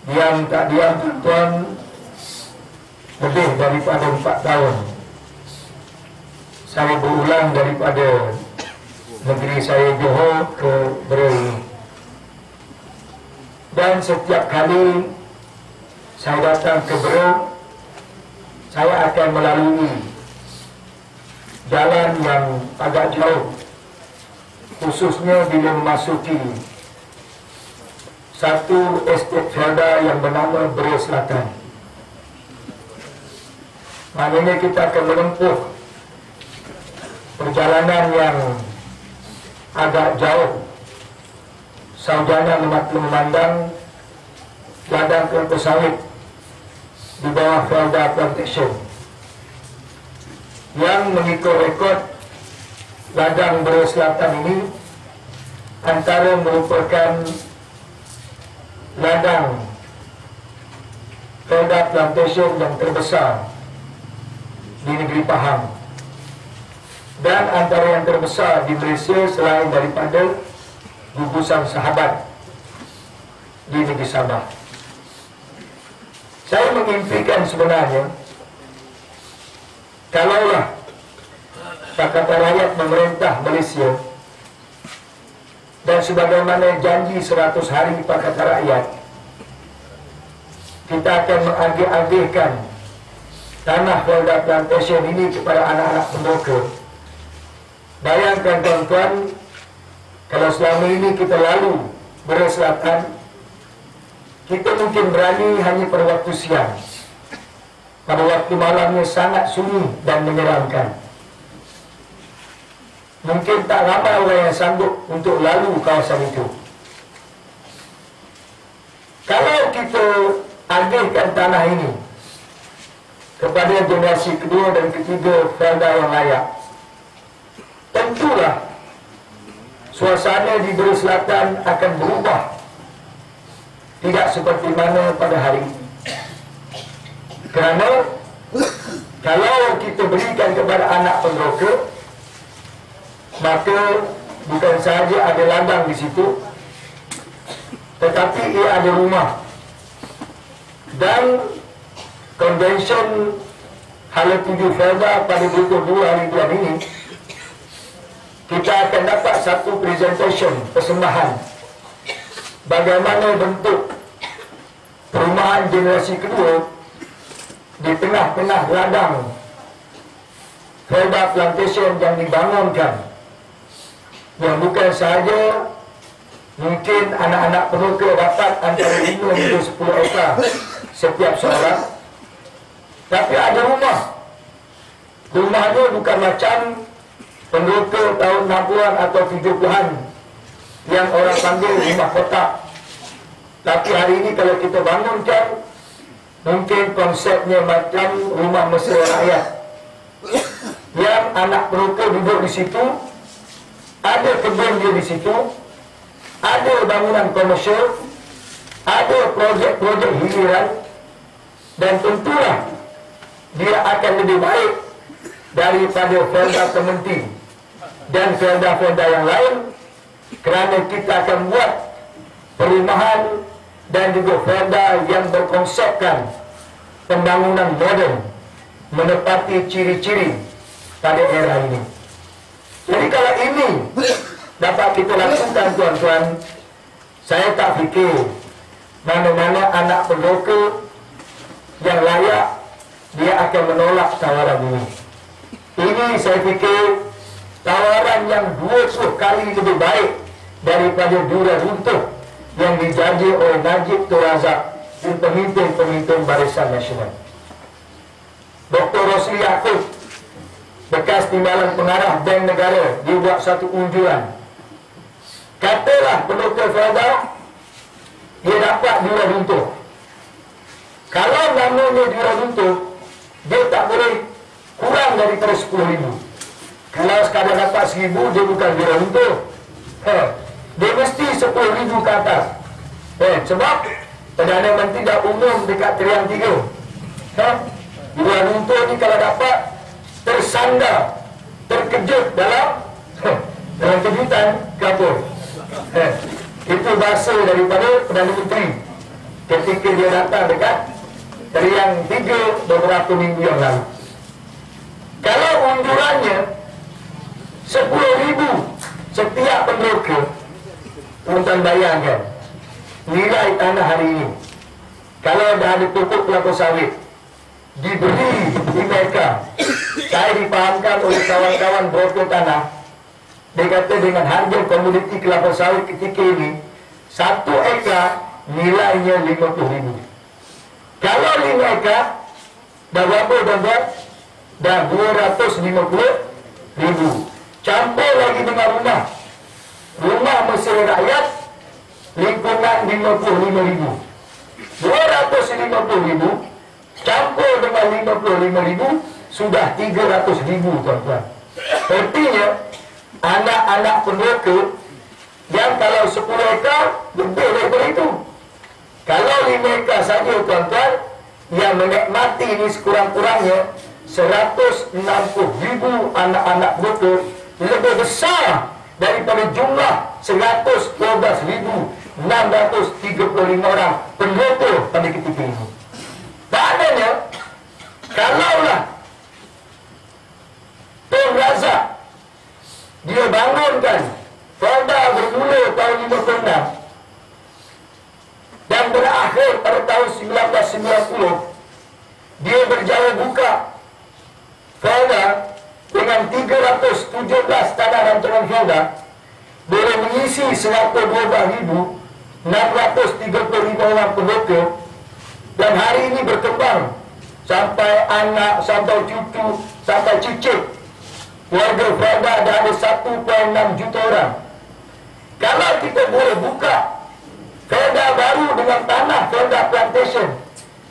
Diam tak diam tuan, lebih daripada 4 tahun saya berulang daripada negeri saya Johor ke Berhad. Dan setiap kali saya datang ke Berhad, saya akan melalui jalan yang agak jauh, khususnya bila memasuki satu estate Felda yang bernama Berhad Selatan. Maknanya kita akan menempuh perjalanan yang agak jauh, sarjana memandang ladang kelapa sawit di bawah Felda Plantation yang mengikut rekod ladang Berhad Selatan ini antara merupakan ladang Felda Plantation yang terbesar di negeri Pahang dan antara yang terbesar di Malaysia selain daripada gugusan Sahabat di negeri Sabah. Saya mengimpikan sebenarnya kalaulah Pakatan Rakyat memerintah Malaysia dan sebagaimana janji 100 hari Pakatan Rakyat, kita akan mengagih-agihkan tanah Felda Plantation ini kepada anak-anak pendoka. Bayangkan tuan-tuan, kalau selama ini kita lalu Berhad Selatan, kita mungkin berani hanya pada waktu siang. Pada waktu malamnya sangat sunyi dan menyeramkan. Mungkin tak ramai orang yang sanggup untuk lalu kawasan itu. Kalau kita agihkan tanah ini kepada generasi kedua dan ketiga Felda yang layak, tentulah suasana di Berhad Selatan akan berubah, tidak seperti mana pada hari ini. Kerana kalau kita berikan kepada anak pendoka, maka bukan sahaja ada ladang di situ, tetapi ia ada rumah. Dan konvensyen Hala 7 Felda pada 22 hari bulan ini, kita akan dapat satu presentation, persembahan bagaimana bentuk perumahan generasi kedua di tengah-tengah ladang Felda Plantation yang dibangunkan, yang bukan sahaja mungkin anak-anak pendoka dapat antara 5 hingga 10 ekar setiap seorang, tapi ada rumah. Rumahnya bukan macam pendoka tahun 60-an atau 70-an yang orang panggil rumah kotak. Tapi hari ini kalau kita bangunkan, mungkin konsepnya macam rumah mesra rakyat, yang anak pendoka duduk di situ, ada kebun dia di situ, ada bangunan komersial, ada projek-projek hiliran, dan tentulah dia akan lebih baik daripada Felda Kementing dan Felda-Felda yang lain, kerana kita akan buat perumahan dan juga Felda yang berkonsepkan pembangunan moden menepati ciri-ciri pada era ini. Jadi kalau ini dapat kita lakukan tuan-tuan, saya tak fikir mana-mana anak pendoka yang layak dia akan menolak tawaran ini. Ini saya fikir tawaran yang 20 kali lebih baik daripada dura runtuh yang dijanji oleh Najib Tun Razak dan pemimpin-pemimpin Barisan Nasional. Dr. Rosli Yaakob, bekas timbalan pengarah Bank Negara, dia buat satu unjuran. Katalah pendoka Felda dia dapat dura runtuh. Kalau namanya dura runtuh, dia tak boleh kurang daripada 10,000. Kalau sekadar dapat 1,000, dia bukan dura runtuh. Dia mesti 10,000 ke atas. Sebab Perdana Menteri dah umum dekat Triang 3. Dura runtuh ni kalau dapat tersandar, terkejut dalam kejutan kapur. Itu bahasa daripada Perdana Menteri. ketika dia datang dekat Teriang 3 beberapa minggu yang lalu. Kalau unjurannya 10.000 setiap penroka, tuan bayangkan nilai tanah hari ini. Kalau dah ada pokok kelapa sawit diberi di mereka, saya dipahamkan oleh kawan-kawan broker tanah, dia kata dengan harga komoditi kelapa sawit ketika ini 1 ekar nilainya 50.000. Kalau 5 ekar dah berapa tuan-tuan? Dah 250.000. Campur lagi dengan rumah mesra rakyat lingkungan 55.000. 250.000 campur dengan 55.000 sudah 300.000 tuan-tuan. Artinya anak-anak penroka yang kalau 10 ekar lebih daripada itu. Kalau 5 ekar saja tuan-tuan, yang menikmati ini sekurang-kurangnya 160.000 anak-anak penroka, lebih besar daripada jumlah 112.635 orang penroka pada ketika ini. Maknanya, kalaulah Tun Razak dia bangunkan Felda bermula tahun 56 dan berakhir pada tahun 1990, dia berjaya buka Felda dengan 317 tanah rancangan Felda, boleh mengisi 112.635 orang penroka, dan hari ini berkembang sampai anak, sampai cucu, sampai cicit. Warga Felda ada 1.6 juta orang. Kalau kita boleh buka Felda baru dengan tanah Felda Plantation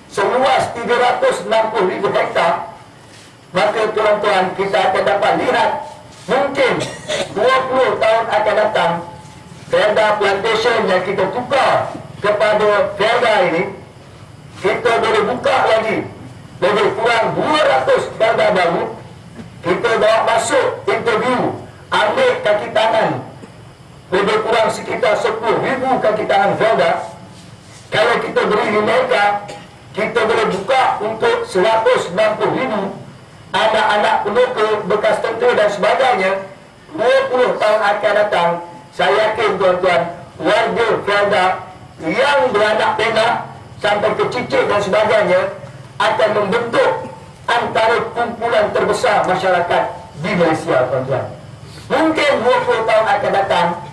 seluas 360.000 hektar, maka tuan-tuan kita akan dapat lihat mungkin 20 tahun akan datang Felda Plantation yang kita tukar kepada Felda ini, kita boleh buka lagi lebih kurang 200 Felda baru. Kita bawa masuk interview, ambil kaki tangan lebih kurang sekitar 10.000 kaki tangan Felda. Kalau kita beri mereka, kita boleh buka untuk 160.000 anak-anak penroka bekas tentera dan sebagainya. 20 tahun akan datang, saya yakin tuan-tuan, warga Felda yang beranak pinak sampai ke cicit dan sebagainya akan membentuk antara kumpulan terbesar masyarakat di Malaysia, tuan-tuan. Mungkin 20 tahun akan datang,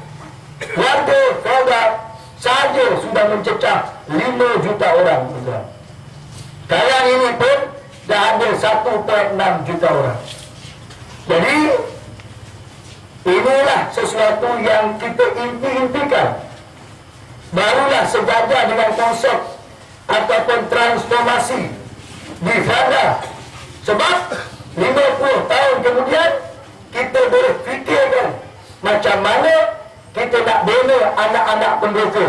warga Felda saja sudah mencecah 5 juta orang, tuan-tuan. Sekarang ini pun dah ada 1.6 juta orang. Jadi inilah sesuatu yang kita impikan. Barulah sejajar dengan konsep ataupun transformasi di Felda. Sebab 50 tahun kemudian kita boleh fikirkan macam mana kita nak bina anak-anak penroka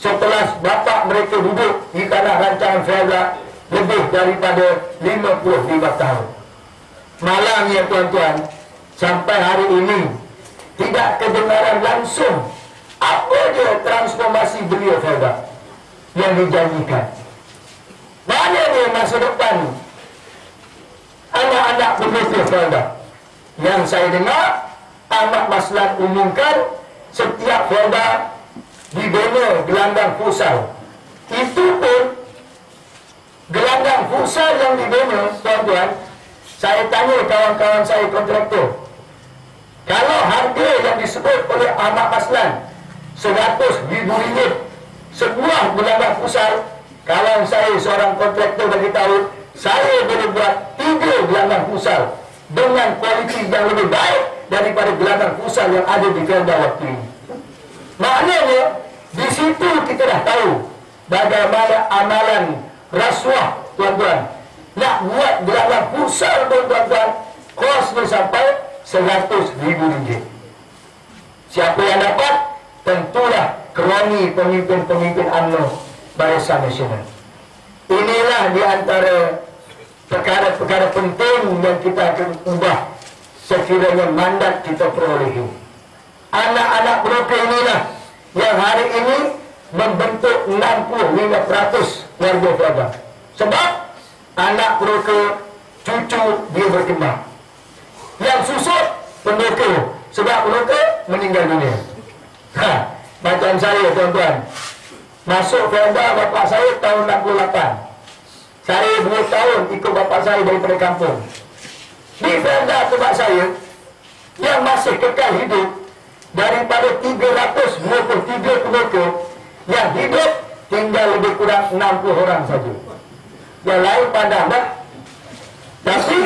setelah bapa mereka duduk di tanah rancangan Felda lebih daripada 55 tahun. Malangnya tuan-tuan, sampai hari ini tidak kebenaran langsung apa dia transformasi beliau Felda yang dijanjikan. Mana dia masa depan anak-anak penroka Felda? Yang saya dengar Ahmad Maslan umumkan setiap Felda dibina gelanggang futsal. Itu pun gelanggang futsal yang dibina, tuan-tuan, saya tanya kawan-kawan saya kontraktor, kalau harga yang disebut oleh Ahmad Maslan 100,000 ringgit sebuah gelanggang futsal, kawan saya seorang kontraktor bagi tahu saya boleh buat 3 gelanggang futsal dengan kualiti yang lebih baik daripada gelanggang futsal yang ada di Felda waktu ini. Maknanya di situ kita dah tahu bagaimana amalan rasuah, tuan-tuan. Nak buat gelanggang futsal pun, tuan-tuan, kosnya sampai 100,000 ringgit. Siapa yang dapat? Tentulah kroni pemimpin-pemimpin UMNO Barisan Nasional. Inilah di antara perkara-perkara penting yang kita akan ubah sekiranya mandat kita perolehi. Anak-anak penroka inilah yang hari ini membentuk 65% warga Kelantan. Sebab anak peroka, cucu dia berkembang. Yang susut peroka, sebab peroka meninggal dunia. Macam saya tuan-tuan, masuk Kelantan bapa saya tahun 68. Saya 2 tahun ikut bapa saya daripada kampung. Di Kelantan tempat saya yang masih kekal hidup daripada 323 peroka, yang hidup tinggal lebih kurang 60 orang saja. Yang lain padam dah. Tapi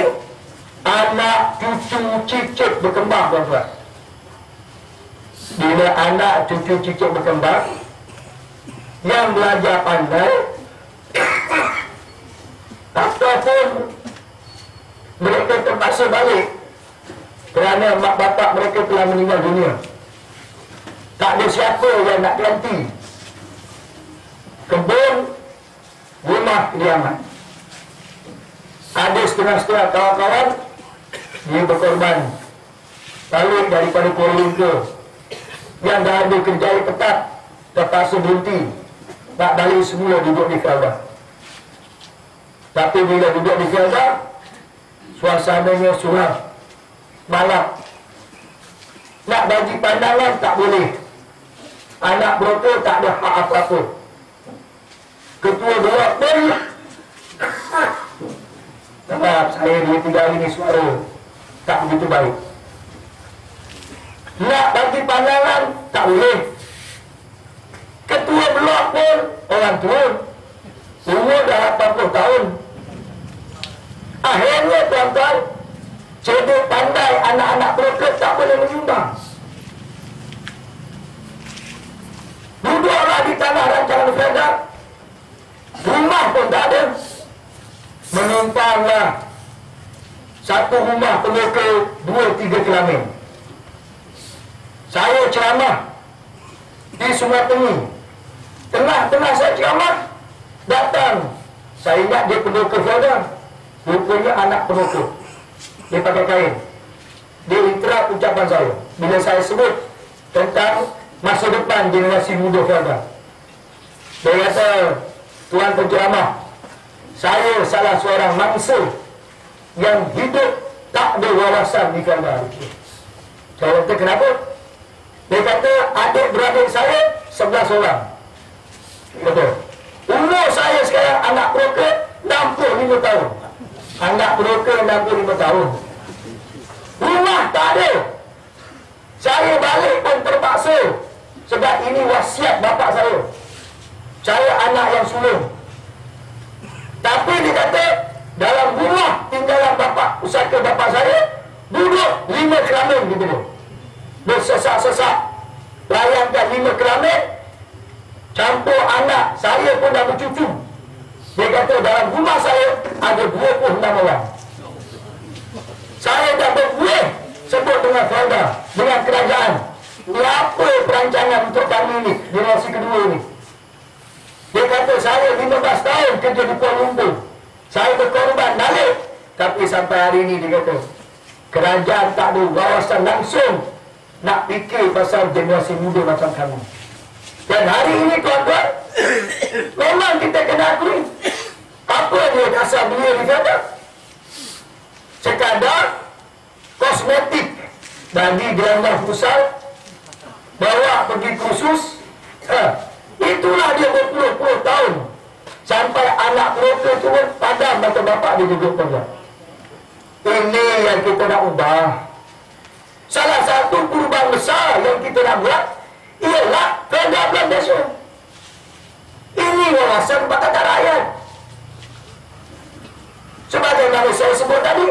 anak cucu cicit berkembang tuan-tuan. Bila anak cucu cicit berkembang, yang belajar pandai ataupun mereka terpaksa balik kerana mak bapak mereka telah meninggal dunia, tak ada siapa yang nak ganti kebun, rumah kediaman. Ada setengah-setengah kawan-kawan dia berkorban balik daripada Kuala Lumpur, yang dah ada kerjaya tetap terpaksa berhenti, nak balik semula duduk di Kelantan. Tapi bila duduk di Kelantan, suasananya suram, malam. Nak bagi pandangan tak boleh. Anak peroka tak ada hak apa-apa. Ketua blok pun sebab saya 2-3 hari ni suara tak begitu baik. Nak bagi pandangan tak boleh. Ketua blok pun orang tua, umur dah 80 tahun. Akhirnya tuan-tuan, cedek pandai anak-anak peroka tak boleh menyumbang. Duduklah di tanah rancangan Kelantan, rumah pun tak ada. Menumpanglah satu rumah peroka 2-3 kelamin. Saya ceramah di Sungai Pengi. Tengah-tengah saya ceramah, datang, saya ingat dia peroka Kelantan, rupanya anak peroka. Dia pakai kain. Dia interap ucapan saya bila saya sebut tentang masa depan generasi muda Kelantan. Dia kata, tuan penceramah, saya salah seorang mangsa yang hidup tak ada wawasan di Kelantan. Saya kata, kenapa? Dia kata, adik-beradik saya 11 orang. Betul. Umur saya sekarang anak peroka 65 tahun. Anak peroka 65 tahun. Rumah tak ada. Saya balik pun terpaksa, sebab ini wasiat bapa saya. Saya anak yang sulung. Tapi dia kata, dalam rumah tinggalan bapa, pusaka bapa saya, duduk 5 kelamin di bawah. Bersesak-sesak. Layankan 5 kelamin, campur anak, saya pun dah bercucu. Dia kata, dalam rumah saya ada 26 orang. Saya dah berbuih sebut dengan Kelantan, dengan kerajaan. Apa perancangan untuk kami ni, generasi kedua ni? Dia kata, saya 15 tahun kerja di Kuala Lumpur. Saya berkorban balik. Tapi sampai hari ini dia kata, kerajaan tak ada wawasan langsung nak fikir pasal generasi muda macam kami. Dan hari ini tuan-tuan, memang kita kena akui, apa dia dasar beliau di sana? Sekadar kosmetik bagi Grandma Fusal, bawa pergi kursus. Itulah dia berpuluh-puluh tahun sampai anak peroka tu pun padam mata bapak dia duduk kerja. Ini yang kita nak ubah. Salah satu perubahan besar yang kita nak buat ialah Perda Plantation. Ini wawasan Pakatan Rakyat. Sebagaimana saya sebut tadi,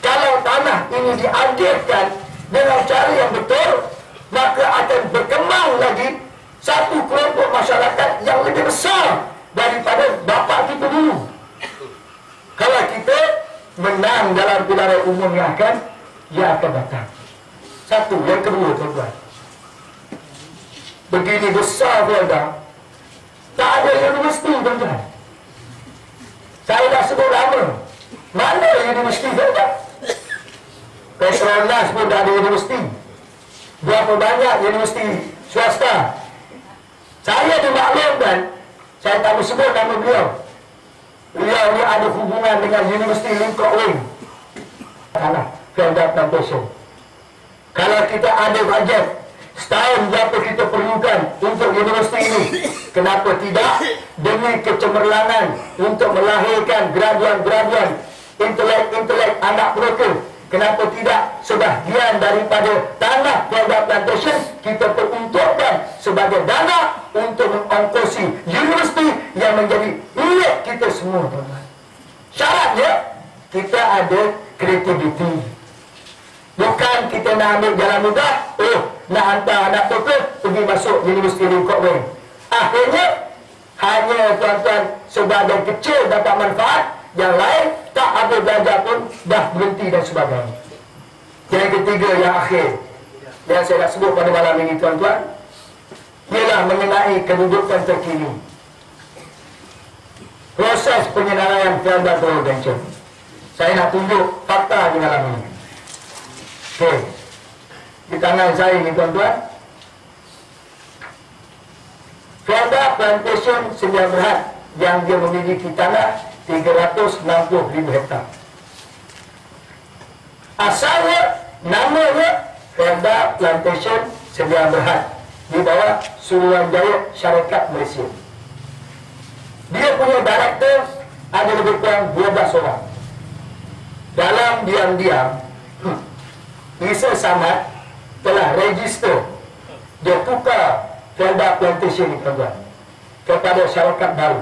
kalau tanah ini diadilkan dengan cara yang betul, maka akan berkembang lagi satu kelompok masyarakat yang lebih besar daripada bapa kita dulu. Kalau kita menang dalam pilihan umum yang akan datang. Satu, yang kedua tuan-tuan, begini besar Kelantan, tak ada universiti tuan-tuan. Saya dah sebut lama, mana universiti Kelantan? Petronas pun dah ada universiti. Berapa banyak universiti swasta? Saya dimaklumkan, saya tak sebut nama beliau. Beliau ni ada hubungan dengan Universiti Lincoln Wing. Tanah Felda Plantation. Kalau kita ada bajet setahun berapa kita perlukan untuk universiti ini, kenapa tidak demi kecemerlangan untuk melahirkan graduan-graduan intelek anak mereka, kenapa tidak sebahagian daripada tanah Felda Plantation kita peruntukkan sebagai dana untuk mengongkosi universiti yang menjadi milik kita semua, tuan-tuan. Syaratnya kita ada kreativiti. Bukan kita nak ambil jalan mudah, nak hantar anak kita pergi masuk Universiti Lincoln Wing. Akhirnya hanya tuan-tuan sebagai kecil dapat manfaat, yang lain tak ada belajar pun dah berhenti dan sebagainya. Yang ketiga, yang akhir yang saya nak sebut pada malam ini, tuan-tuan, ialah mengenai kedudukan terkini proses penyenarai Felda Gold Venture. Saya nak tunjuk fakta di malam ini. Okey, di tangan saya ni, tuan-tuan, Felda Plantation Sedia Berhad yang dia memiliki tanah 360,000 hektar. Asalnya namanya Felda Plantation Sedia Berhad di bawah Suruhanjaya Syarikat Malaysia. Dia punya director ada lebih kurang 12 orang. Dalam diam-diam Isa Samad telah register, dia tukar Felda Plantation ni, tuan-tuan, kepada syarikat baru.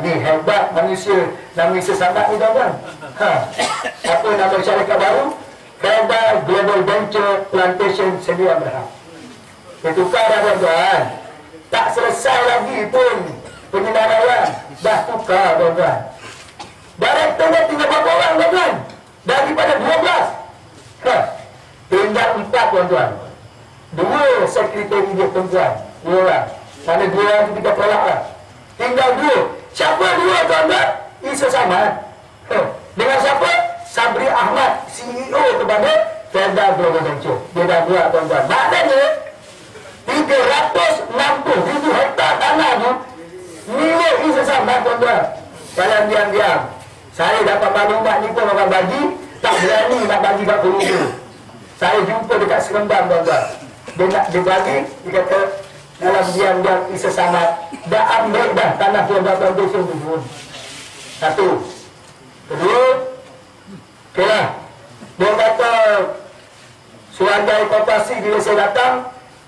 Ni hebat manusia nama Isa Samad ni, tuan-tuan. Apa nama syarikat baru? Felda Global Venture Plantation Sedia Berhad. Dia tukar dah, tuan-tuan. Tak selesai lagi pun penyenarai, dah tukar, tuan-tuan. Directornya tinggal berapa orang, tuan-tuan? Daripada 12 tinggal 4, tuan-tuan. 2 sekretari dia perempuan, 2 orang. Mana 2 orang tu kita tolak lah. Tinggal 2. Siapa 2, tuan-tuan? Isa Samad dengan siapa? Sabri Ahmad, CEO kepada Felda Global Venture. Dia dah buat, tuan-tuan. Maknanya 360,000 hektar tanah tu milik Isa Samad, tuan-tuan. Kalau diam-diam saya dapat maklumat ni pun orang bagi, tak berani nak bagi kat peluru. Saya jumpa dekat Seremban, tuan-tuan. Dia bagi, dia kata dalam diam-diam Isa Samad dah ambil dah tanah Felda Plantation tu pun. Satu. Kedua, okeylah, dia kata Suruhanjaya Koperasi bila saya datang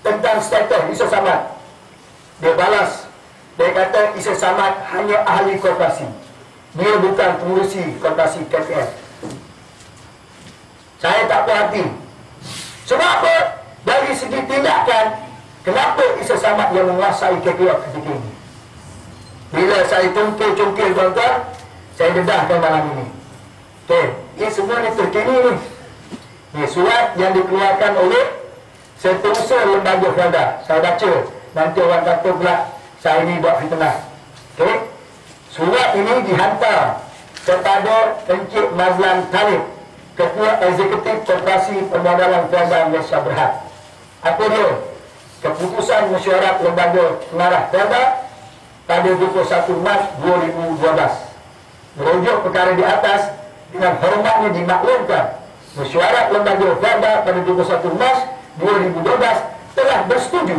tentang status Isa Samad, dia balas, dia kata Isa Samad hanya ahli koperasi, dia bukan pengurusi koperasi KPF. Saya tak puas hati. Sebab apa? Dari segi tindakan, kenapa Isa Samad yang menguasai KPF ketika ini? Bila saya congkil-congkil, tuan-tuan, saya dedahkan malam ini. Okey, ini semua ni terkini ni. Ini surat yang dikeluarkan oleh Setiausaha Lembaga Felda. Saya baca, nanti orang kata pula saya ni buat fitnah. Okey, surat ini dihantar kepada Encik Mazlan Talib, Ketua Eksekutif Koperasi Permodalan Felda Malaysia Berhad. Apa dia? Keputusan Mesyuarat Lembaga Pengarah Felda pada 21 Mac 2012. Merujuk perkara di atas, dengan hormatnya dimaklumkan, Mesyuarat Lembaga Felda pada 21 Mac 2012 telah bersetuju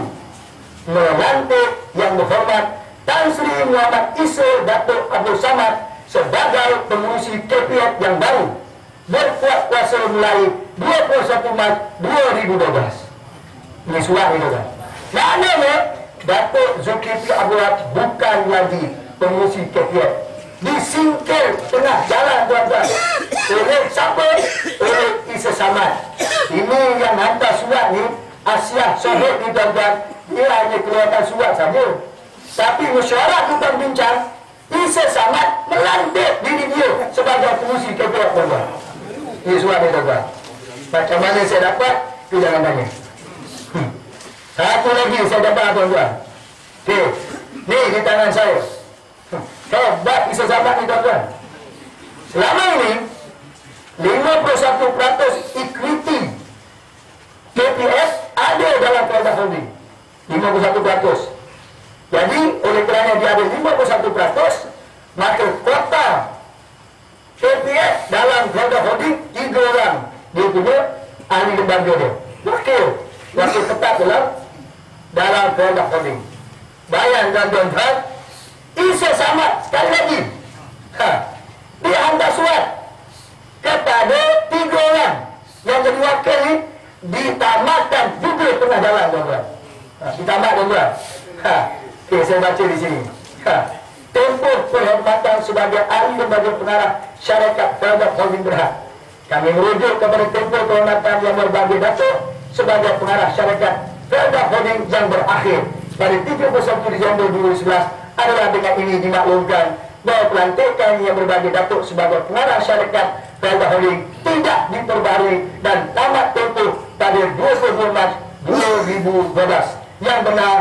melantik Yang Berhormat Tan Sri Muhammad Isa Datuk Abdul Samad sebagai pengurusi KPF yang baru, berkuat kuasa mulai 21 Mac 2012. Ini surat ini, tuan. Maknanya Datuk Zulkifli Abdul Wahab bukan lagi pengurusi KPF. Disingkir tengah jalan, tuan-tuan, oleh siapa? Oleh Isa Samad. Ini yang hantar surat ni, Asia Sohib ni, tuan-tuan. Dia hanya keluarkan surat saja, tapi mesyuarat kita bincang, Isa Samad melantik diri dia sebagai pengurusi KPF, tuan-tuan. Ini surat ni, tuan-tuan. Macam mana saya dapat? Itu jangan tanya. Satu lagi saya dapat, tuan-tuan. Okey, ni di tangan saya. Hebat Isa Samad ni, tuan-tuan. Selama ini 51% equity KPF ada dalam Felda Holding. 51%. Jadi oleh kerana dia ada 51%, maka kuota KPF dalam Felda Holding 3 orang dia punya ahli lembaga dia. Wakil tetap dalam Felda Holding. Bayangkan tuan-tuan, Isa Samad sekali lagi dia hantar surat kepada 3 orang yang jadi wakil ni, ditamatkan juga tengah jalan tuan-tuan. Ditamat tuan-tuan. Okay, saya baca di sini. Tempoh penghormatan sebagai ahli lembaga pengarah syarikat Felda Holding Berhad. Kami merujuk kepada tempoh penghormatan yang berbagi datuk sebagai pengarah syarikat Felda Holding yang berakhir pada 31 Disember 2011 adalah dengan ini dimaklumkan bahawa pelantikan yang berbagi datuk sebagai pengarah syarikat Felda Holding tidak diperbarui dan tamat tempoh pada 22 Mac 2012. Yang benar,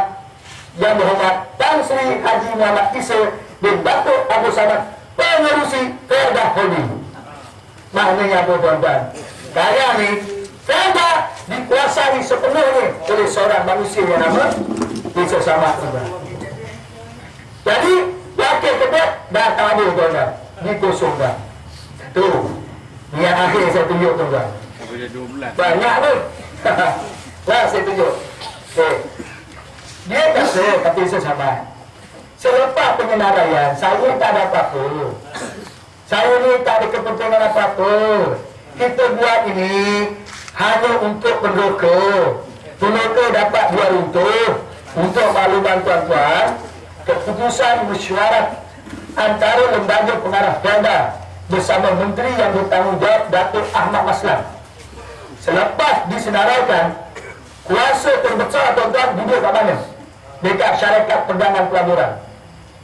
yang berhormat Tan Sri Haji Muhammad Isa bin Datuk Abu Samad, pengerusi Felda Holding. Maknanya apa tuan-tuan? Sekarang ni Felda dikuasai sepenuhnya oleh seorang manusia yang nama Isa Samad. Jadi wakil kedua dah tak ada tuan-tuan, dikosongkan. Tu yang akhir saya tunjuk tuan-tuan. Banyak tu. Lah saya tunjuk. Okay. Dia kata Isa Samad, selepas penyenaraian saya tak ada apa-apa. Saya ni tak ada kepentingan apa-apa. Kita buat ini hanya untuk pendoka. Pendoka dapat 2 untuk makluman tuan-tuan, keputusan mesyuarat antara lembaga pengarah Felda bersama menteri yang bertanggungjawab Datuk Ahmad Maslan. Selepas disenaraikan, kuasa terbesar tuan-tuan duduk kat mana? Dekat syarikat perdagangan pelaburan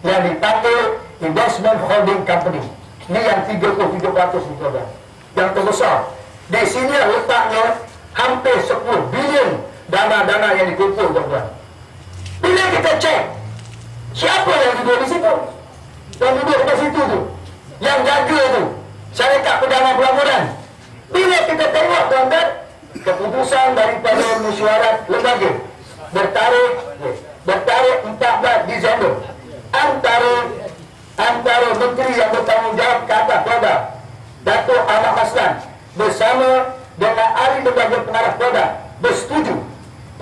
yang dipanggil Investment Holding Company. Ini yang 33% tuan-tuan, yang terbesar. Di sini letaknya hampir 10 bilion dana-dana yang dikumpul tuan-tuan. Bila kita cek siapa yang duduk di situ, yang duduk di situ tu, yang jaga tu, syarikat perdagangan pelaburan. Bila kita tengok tuan-tuan, keputusan daripada mesyuarat lembaga bertarikh 14 Disember antara menteri yang bertanggungjawab ke atas Felda, Datuk Ahmad Maslan bersama dengan ahli lembaga pengarah Felda bersetuju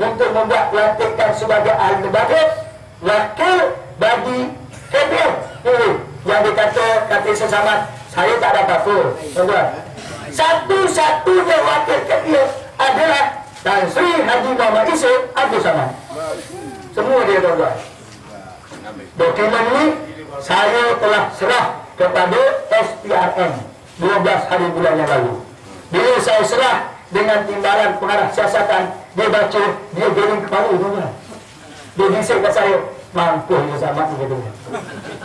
untuk membuat pelantikan sebagai ahli lembaga wakil bagi KPF. Yang kata Isa Samad, saya tak ada apa-apa tuan-tuan. Satu-satunya wakil KPF adalah Tan Sri Haji Muhammad Isa Abu Samad. Semua dia tuan-tuan. Dokumen ini saya telah serah kepada SPRM 12 hari bulan yang lalu. Bila saya serah dengan timbalan pengarah siasatan, dia baca, dia geling kepala tuan-tuan. Dia bisik kat saya, mampu Isa Samad ni kata.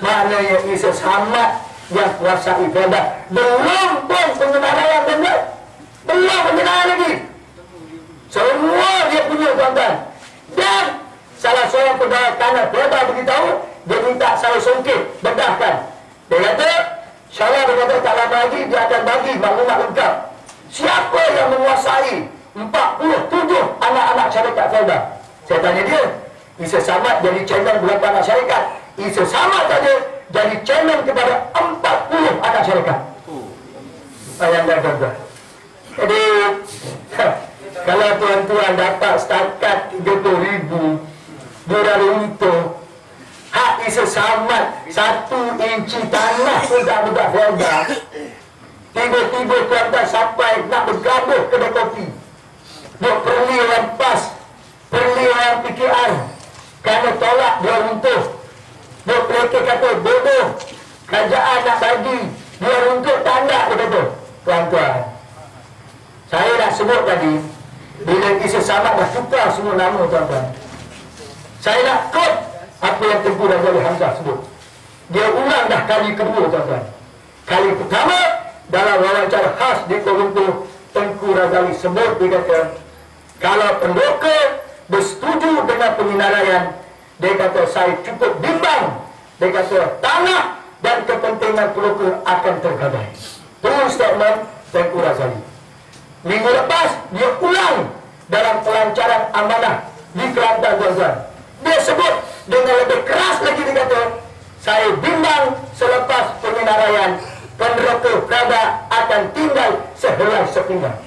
Maknanya Isa Samad yang kuasai Felda. Belum pun penyenaraian benda, belum penyenaraian lagi. Semua dia punya tuan-tuan. Dan salah seorang pegawai tanah Felda beritahu, dia minta saya songkit, bedahkan. Dia kata, InsyaAllah dia kata tak lama lagi dia akan bagi maklumat lengkap. Siapa yang menguasai 47 anak-anak syarikat Felda? Saya tanya dia, Isa Samad jadi chairman berapa anak syarikat? Isa Samad saja jadi chairman kepada 40 anak syarikat. Bayangkan tuan-tuan. Jadi kalau tuan-tuan dapat setakat 30,000 dia dah untung. Hak Isa Samad 1 inci tanah pun tak budak Felda. Tiba-tiba tuan-tuan sampai nak bergaduh kedai kopi. Dia perli orang PAS, perli orang PKR, kerana tolak dia runtuh. Dia mereka kata bodoh, kerajaan nak bagi dia runtuh tanda, dia kata. Tuan-tuan, saya dah sebut tadi, bila Isa Samad dah tukar semua nama tuan-tuan. Saya nak kod apa yang Tengku Razali Hamzah sebut. Dia ulang dah kali kedua tuan-tuan. Kali pertama dalam wawancara khas di Kuala Lumpur, Tengku Razali sebut, dia kata kalau pendoka bersetuju dengan penyenaraian, dia kata saya cukup bimbang. Dia kata tanah dan kepentingan pendoka akan tergadai. Itu statement Tengku Razali. Minggu lepas dia ulang dalam pelancaran amanah di Kelantan tuan-tuan. Dia sebut dengan lebih keras lagi, dia kata, saya bimbang selepas penyenaraian penderoka Prada akan tinggal sehelai sepinggang.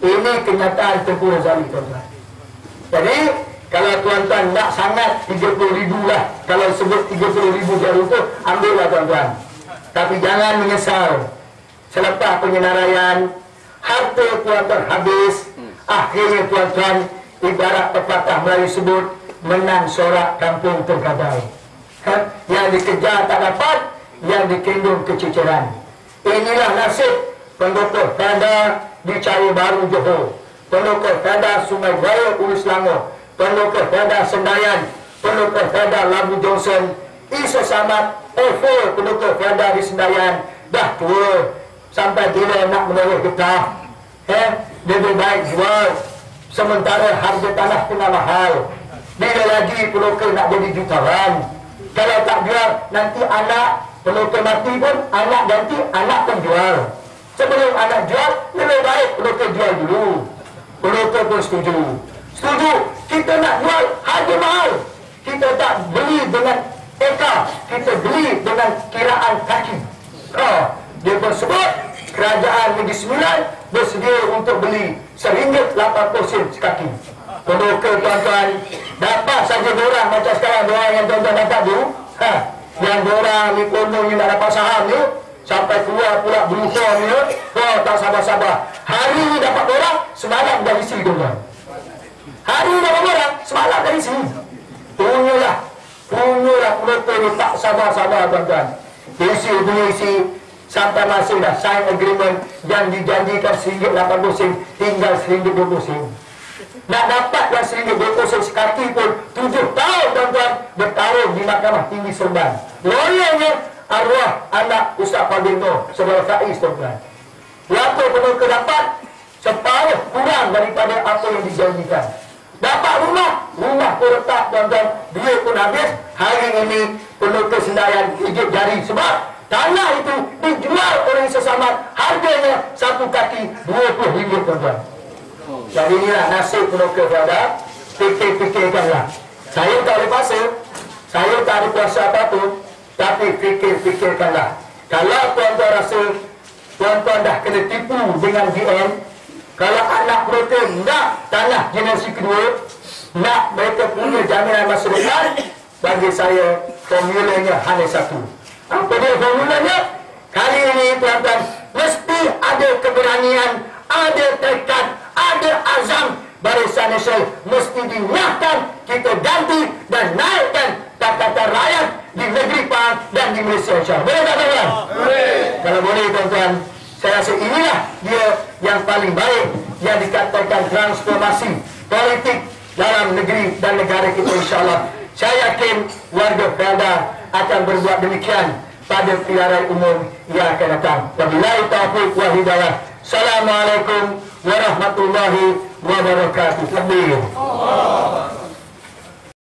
Ini kenyataan Tengku Razali, tuan-tuan. Jadi kalau tuan-tuan nak sangat 30,000 lah, kalau sebut 30,000 jarum tu, ambillah tuan-tuan. Tapi jangan menyesal. Selepas penyenaraian, harta tuan-tuan habis. Akhirnya tuan-tuan, ibarat pepatah Melayu sebut, menang sorak kampung tergadai. Yang dikejar tak dapat, yang dikendung kececeran. Inilah nasib pendopo Prada di Cari Baru Johor, pendopo Prada Sungai Buaya Ulu Selangor, pendopo Prada Sendayan, pendopo Prada Labu Johnson, Isa Samad, Ovo pendopo Prada di Sendayan, dah tua sampai bila nak menolak getah. Lebih baik jual, sementara harga tanah tengah mahal. Bila lagi pendopo nak jadi jutawan. Kalau tak jual, nanti anak pendopo mati pun anak ganti, anak pun jual. Sebelum anak jual, lebih baik pendopo jual dulu. Pendopo pun setuju. Setuju, kita nak jual harga mahal. Kita tak beli dengan eka, kita beli dengan kiraan kaki. Dia pun sebut kerajaan Negeri Sembilan bersedia untuk beli RM1.80 sekaki. Pendopo tuan-tuan, dapat saja diorang macam sekarang diorang yang tuan-tuan dapat tu, yang diorang ni kononnya nak dapat saham ni, sampai keluar pula berusaha ni, tak sabar-sabar. Hari ni dapat orang, semalam dah isi tuan-tuan. Hari ni dapat orang, semalam dah isi. Punyalah pendopo ni tak sabar-sabar tuan-tuan. Isi, sampai masih dah sign agreement yang dijanjikan RM1.80 tinggal RM1.20. Nak dapat yang RM1.20 sekaki pun 7 tahun tuan-tuan bertaruh di Mahkamah Tinggi Seremban. Lawyernya arwah anak Ustaz Fadil Nur, saudara Faiz tuan-tuan. Berapa pendopo dapat? Separuh kurang daripada apa yang dijanjikan. Dapat rumah pun retak tuan-tuan, duit pun habis. Hari ini pendopo Sendayan gigit jari sebab tanah itu dijual oleh sesamad, harganya satu kaki RM20 tuan-tuan. Jadi inilah nasib pendopo Prada. Fikir-fikirkanlah. Saya tak boleh paksa, saya tak ada kuasa apa-apa, tapi fikir-fikirkanlah. Kalau tuan-tuan rasa tuan-tuan dah kena tipu dengan DN, kalau anak pendopo nak tanah generasi kedua, nak mereka punya jaminan masa depan, bagi saya formulanya hanya satu. Apa dia formulanya? Kali ini tuan-tuan, mesti ada keberanian, ada tekad, ada azam. Barisan Nasional mesti dinyatakan, kita ganti dan naikkan Pakatan Rakyat di negeri Pahang dan di Malaysia, insyaAllah. Boleh tak tuan-tuan? Kalau boleh tuan-tuan, saya rasa inilah dia yang paling baik yang dikatakan transformasi politik dalam negeri dan negara kita, insyaAllah. Saya yakin warga Prada akan berbuat demikian pada pilihan umum yang akan datang. Wabillahi taufiq wal hidayah. Assalamualaikum warahmatullahi wabarakatuh.